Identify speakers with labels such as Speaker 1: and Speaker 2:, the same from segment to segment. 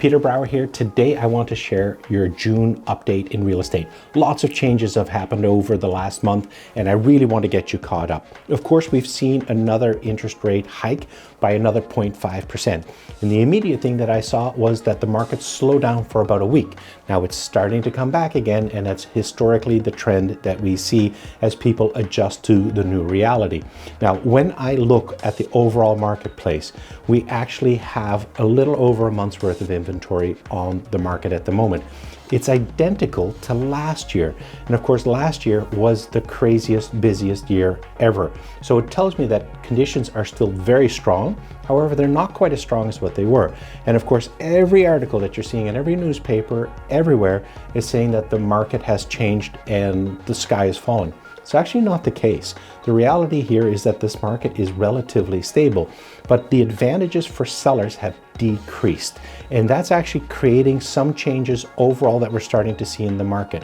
Speaker 1: Peter Brower here. Today I want to share your June update in real estate. Lots of changes have happened over the last month and I really want to get you caught up. Of course, we've seen another interest rate hike by another 0.5%. And the immediate thing that I saw was that the market slowed down for about a week. Now it's starting to come back again, and that's historically the trend that we see as people adjust to the new reality. Now, when I look at the overall marketplace, we actually have a little over a month's worth of inventory on the market at the moment. It's identical to last year. And of course, last year was the craziest, busiest year ever. So it tells me that conditions are still very strong. However, they're not quite as strong as what they were. And of course, every article that you're seeing in every newspaper, everywhere, is saying that the market has changed and the sky is falling. It's actually not the case. The reality here is that this market is relatively stable, but the advantages for sellers have decreased. And that's actually creating some changes overall that we're starting to see in the market,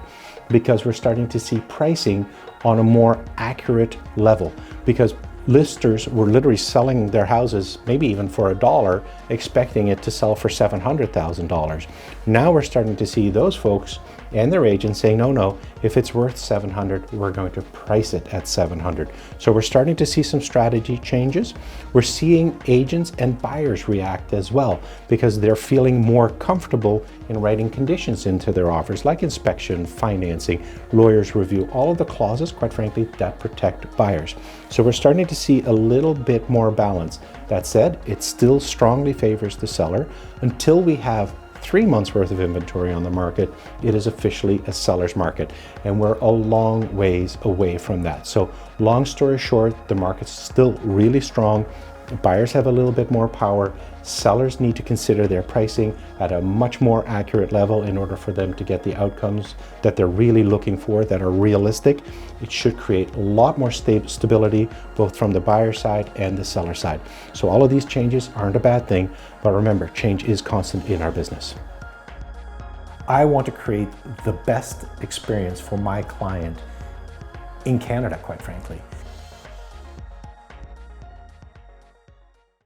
Speaker 1: because we're starting to see pricing on a more accurate level, because listers were literally selling their houses maybe even for $1, expecting it to sell for $700,000. Now we're starting to see those folks and their agents saying, no, if it's worth $700, we're going to price it at $700. So we're starting to see some strategy changes. We're seeing agents and buyers react as well, because they're feeling more comfortable in writing conditions into their offers, like inspection, financing, lawyer's review, all of the clauses, quite frankly, that protect buyers. So we're starting to see a little bit more balance. That said, it still strongly favors the seller. Until we have 3 months worth of inventory on the market, it is officially a seller's market, and we're a long ways away from that. So long story short, the market's still really strong. Buyers have a little bit more power. Sellers need to consider their pricing at a much more accurate level in order for them to get the outcomes that they're really looking for, that are realistic. It should create a lot more stability, both from the buyer side and the seller side. So all of these changes aren't a bad thing, but remember, change is constant in our business. I want to create the best experience for my client in Canada, quite frankly.